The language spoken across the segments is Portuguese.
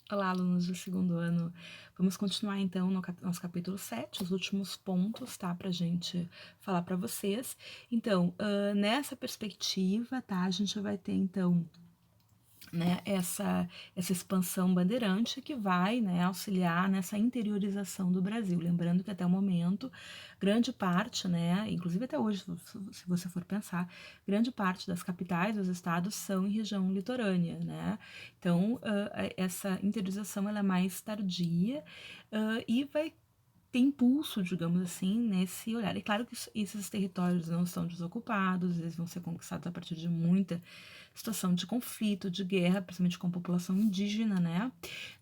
Olá, alunos do segundo ano. Vamos continuar então no nosso capítulo 7, os últimos pontos, tá? Pra gente falar para vocês. Então, nessa perspectiva, tá? A gente vai ter então, né, essa expansão bandeirante que vai, né, auxiliar nessa interiorização do Brasil. Lembrando que até o momento, grande parte, né, inclusive até hoje, se você for pensar, grande parte das capitais dos estados são em região litorânea, né? Então, essa interiorização ela é mais tardia e vai ter impulso, digamos assim, nesse olhar. É claro que esses territórios não estão desocupados, eles vão ser conquistados a partir de muita situação de conflito, de guerra, principalmente com a população indígena, né?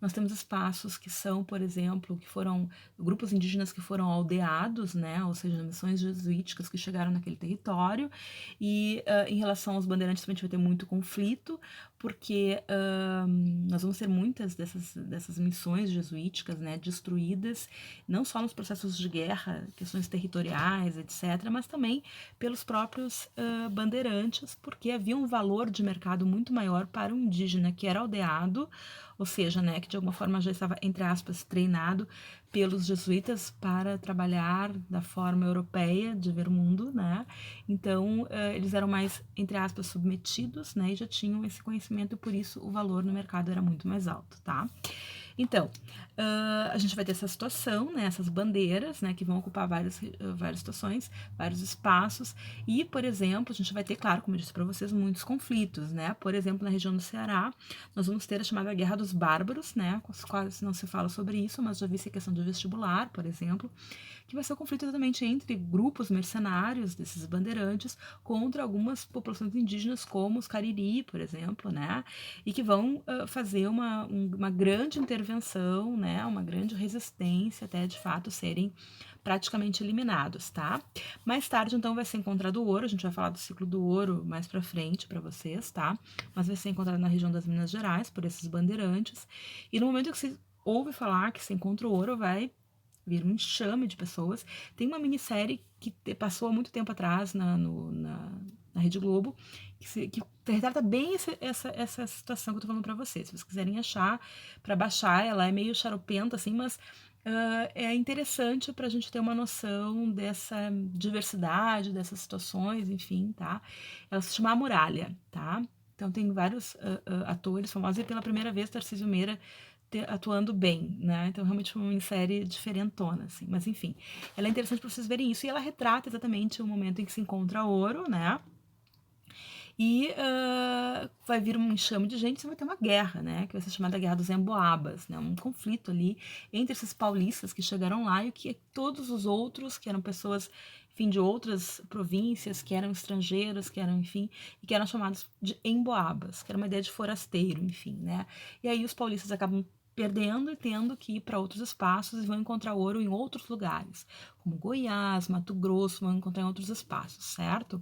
Nós temos espaços que são, por exemplo, que foram grupos indígenas que foram aldeados, né? Ou seja, missões jesuíticas que chegaram naquele território. E em relação aos bandeirantes, também a gente vai ter muito conflito, porque nós vamos ter muitas dessas missões jesuíticas, né, destruídas, não só nos processos de guerra, questões territoriais, etc., mas também pelos próprios bandeirantes, porque havia um valor de mercado muito maior para o indígena que era aldeado, ou seja, né, que de alguma forma já estava, entre aspas, treinado pelos jesuítas para trabalhar da forma europeia de ver o mundo, né? Então, eles eram mais, entre aspas, submetidos, né, e já tinham esse conhecimento e por isso o valor no mercado era muito mais alto, tá? Então, a gente vai ter essa situação, né, essas bandeiras, né, que vão ocupar várias situações, vários espaços, e, por exemplo, a gente vai ter, claro, como eu disse para vocês, muitos conflitos, né, por exemplo, na região do Ceará, nós vamos ter a chamada Guerra dos Bárbaros, né, quase não se fala sobre isso, mas já vi essa questão de vestibular, por exemplo, que vai ser o conflito exatamente entre grupos mercenários desses bandeirantes contra algumas populações indígenas, como os Cariri, por exemplo, né? E que vão fazer uma grande intervenção, né? Uma grande resistência até de fato serem praticamente eliminados, tá? Mais tarde, então, vai ser encontrado o ouro. A gente vai falar do ciclo do ouro mais para frente para vocês, tá? Mas vai ser encontrado na região das Minas Gerais por esses bandeirantes. E no momento que se ouve falar que se encontra o ouro, vai vir um enxame de pessoas. Tem uma minissérie que passou há muito tempo atrás na Rede Globo, que retrata bem essa situação que eu tô falando pra vocês. Se vocês quiserem achar, para baixar, ela é meio xaropenta, assim, mas é interessante para a gente ter uma noção dessa diversidade, dessas situações, enfim, tá? Ela se chama A Muralha, tá? Então tem vários atores famosos e pela primeira vez Tarcísio Meira atuando bem, né? Então realmente uma minissérie diferentona, assim. Mas enfim, ela é interessante para vocês verem isso e ela retrata exatamente o momento em que se encontra ouro, né? E vai vir um enxame de gente e vai ter uma guerra, né? Que vai ser chamada Guerra dos Emboabas, né? Um conflito ali entre esses paulistas que chegaram lá e que todos os outros, que eram pessoas, enfim, de outras províncias, que eram estrangeiros, que eram, enfim, e que eram chamados de emboabas, que era uma ideia de forasteiro, enfim, né? E aí os paulistas acabam perdendo e tendo que ir para outros espaços e vão encontrar ouro em outros lugares, como Goiás, Mato Grosso, vão encontrar em outros espaços, certo?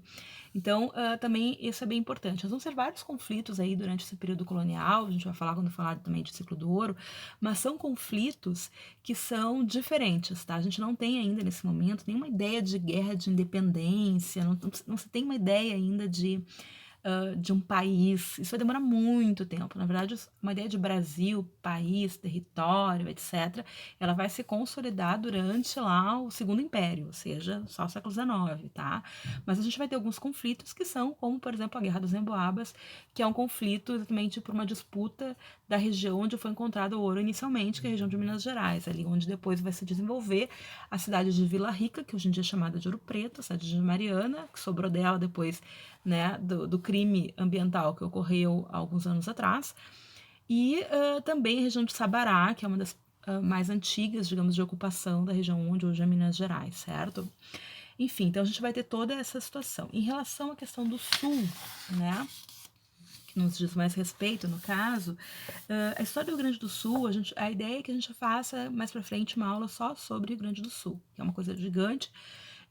Então, também isso é bem importante. Nós vamos ter vários conflitos aí durante esse período colonial, a gente vai falar quando falar também de ciclo do ouro, mas são conflitos que são diferentes, tá? A gente não tem ainda nesse momento nenhuma ideia de guerra de independência, não se tem uma ideia ainda de um país. Isso vai demorar muito tempo. Na verdade, uma ideia de Brasil, país, território, etc., ela vai se consolidar durante lá o Segundo Império, ou seja, só o século XIX, tá? Mas a gente vai ter alguns conflitos que são, como por exemplo a Guerra dos Emboabas, que é um conflito exatamente por uma disputa da região onde foi encontrado o ouro inicialmente, que é a região de Minas Gerais, ali onde depois vai se desenvolver a cidade de Vila Rica, que hoje em dia é chamada de Ouro Preto, a cidade de Mariana, que sobrou dela depois, né, do crime ambiental que ocorreu há alguns anos atrás, e também a região de Sabará, que é uma das mais antigas, digamos, de ocupação da região onde hoje é Minas Gerais, certo? Enfim, então a gente vai ter toda essa situação. Em relação à questão do sul, né, que nos diz mais respeito, no caso, a história do Rio Grande do Sul, a ideia é que a gente faça mais para frente uma aula só sobre o Rio Grande do Sul, que é uma coisa gigante,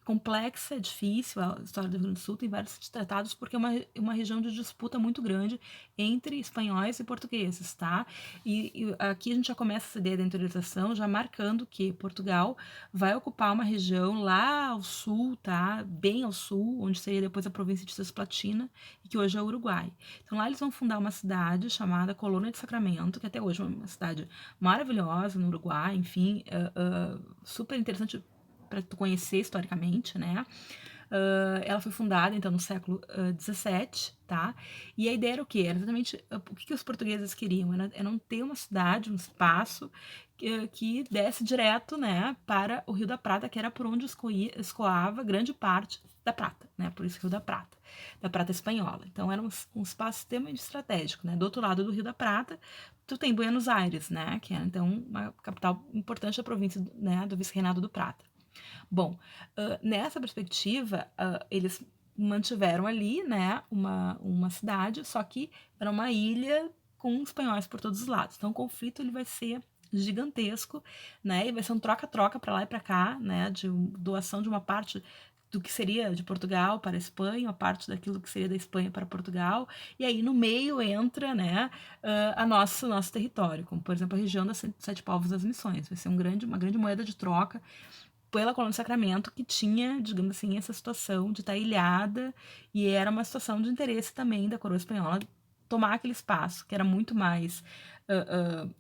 complexa, é difícil, a história do Rio Grande do Sul tem vários tratados, porque é uma região de disputa muito grande entre espanhóis e portugueses, tá? E aqui a gente já começa essa ideia da interiorização, já marcando que Portugal vai ocupar uma região lá ao sul, tá? Bem ao sul, onde seria depois a província de Cisplatina, e que hoje é o Uruguai. Então lá eles vão fundar uma cidade chamada Colônia de Sacramento, que até hoje é uma cidade maravilhosa no Uruguai, enfim, super interessante para tu conhecer historicamente, né? Ela foi fundada, então, no século XVII, tá? E a ideia era o quê? Era exatamente o que os portugueses queriam? Era não ter uma cidade, um espaço que desse direto, né, para o Rio da Prata, que era por onde escoava grande parte da prata, né? Por isso Rio da Prata espanhola. Então, era um espaço extremamente estratégico, né? Do outro lado do Rio da Prata, tu tem Buenos Aires, né? Que é, então, uma capital importante da província, né, do Vice-Reinado do Prata. Bom, nessa perspectiva, eles mantiveram ali, né, uma cidade, só que era uma ilha com espanhóis por todos os lados. Então, o conflito ele vai ser gigantesco, né, e vai ser um troca-troca para lá e para cá, né, de doação de uma parte do que seria de Portugal para a Espanha, a parte daquilo que seria da Espanha para Portugal, e aí no meio entra, né, nosso território, como por exemplo a região das Sete Povos das Missões, vai ser uma grande moeda de troca pela Colônia do Sacramento, que tinha, digamos assim, essa situação de estar ilhada, e era uma situação de interesse também da coroa espanhola tomar aquele espaço, que era muito mais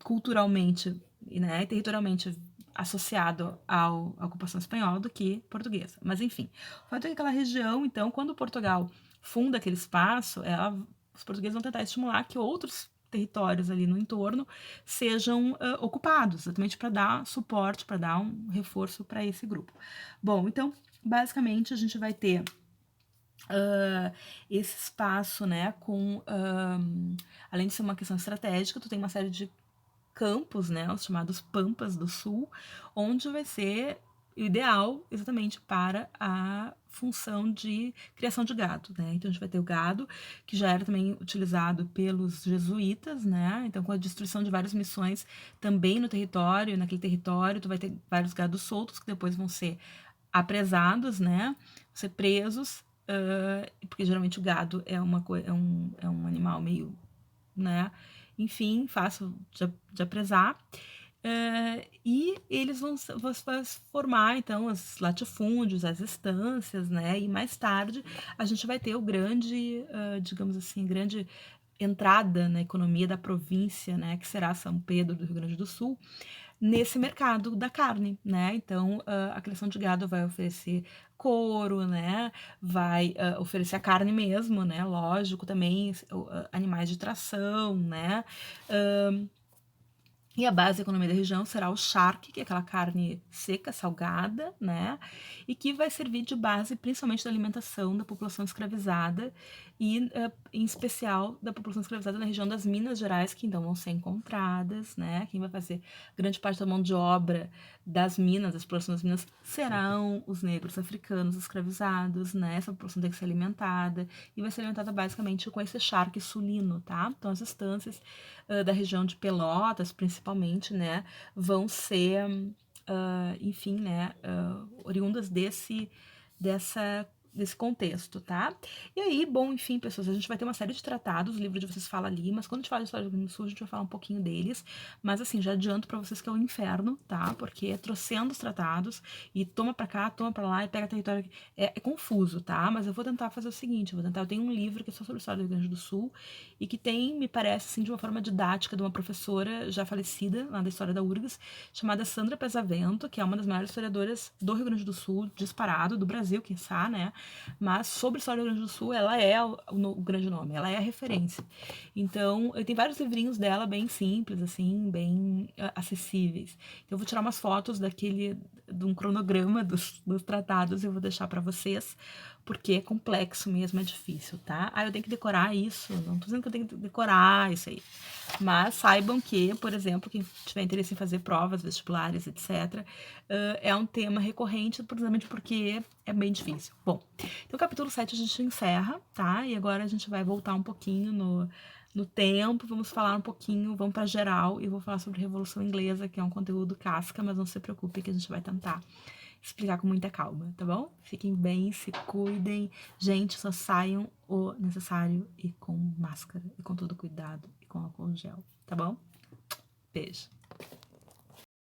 culturalmente, né, e territorialmente associado à ocupação espanhola do que portuguesa. Mas, enfim, o fato é que aquela região, então, quando Portugal funda aquele espaço, os portugueses vão tentar estimular que outros territórios ali no entorno sejam ocupados, exatamente para dar suporte, para dar um reforço para esse grupo. Bom, então, basicamente, a gente vai ter esse espaço, né, além de ser uma questão estratégica, tu tem uma série de campos, né, os chamados Pampas do Sul, onde vai ser ideal exatamente para a função de criação de gado, né? Então a gente vai ter o gado, que já era também utilizado pelos jesuítas, né? Então com a destruição de várias missões também no território, naquele território, tu vai ter vários gados soltos que depois vão ser apresados, né? Ser presos, porque geralmente o gado é um animal meio, né? Enfim, fácil de apresar. E eles vão formar, então, os latifúndios, as estâncias, né? E mais tarde a gente vai ter o grande, digamos assim, grande entrada na economia da província, né? Que será São Pedro do Rio Grande do Sul, nesse mercado da carne, né? Então, a criação de gado vai oferecer couro, né? Vai oferecer a carne mesmo, né? Lógico, também animais de tração, né? E a base da economia da região será o charque, que é aquela carne seca, salgada, né? E que vai servir de base principalmente da alimentação da população escravizada e, em especial, da população escravizada na região das Minas Gerais, que então vão ser encontradas, né? Quem vai fazer grande parte da mão de obra das minas, da exploração das minas, serão os negros africanos escravizados, né? Essa população tem que ser alimentada e vai ser alimentada basicamente com esse charque sulino, tá? Então, as estâncias da região de Pelotas, principalmente, né, vão ser, enfim, né, oriundas desse contexto, tá? E aí, bom, enfim, pessoas, a gente vai ter uma série de tratados, o livro de vocês fala ali, mas quando a gente fala de história do Rio Grande do Sul, a gente vai falar um pouquinho deles, mas assim, já adianto pra vocês que é o inferno, tá? Porque é trocentos tratados, e toma pra cá, toma pra lá, e pega território, é confuso, tá? Mas eu vou tentar fazer o seguinte, eu tenho um livro que é só sobre a história do Rio Grande do Sul, e que tem, me parece, assim, de uma forma didática, de uma professora já falecida, lá da história da URGS, chamada Sandra Pesavento, que é uma das maiores historiadoras do Rio Grande do Sul, disparado, do Brasil, quiçá, né? Mas sobre a história do Rio Grande do Sul, ela é o grande nome, ela é a referência. Então, eu tenho vários livrinhos dela bem simples, assim, bem acessíveis. Então, eu vou tirar umas fotos de um cronograma dos tratados e eu vou deixar para vocês, porque é complexo mesmo, é difícil, tá? Eu tenho que decorar isso, não tô dizendo que eu tenho que decorar isso aí, mas saibam que, por exemplo, quem tiver interesse em fazer provas vestibulares, etc., é um tema recorrente, precisamente porque é bem difícil. Bom, então o capítulo 7 a gente encerra, tá? E agora a gente vai voltar um pouquinho no tempo, vamos falar um pouquinho, vamos para geral, e vou falar sobre a Revolução Inglesa, que é um conteúdo casca, mas não se preocupe que a gente vai tentar explicar com muita calma, tá bom? Fiquem bem, se cuidem. Gente, só saiam o necessário e com máscara, e com todo cuidado, e com álcool gel, tá bom? Beijo.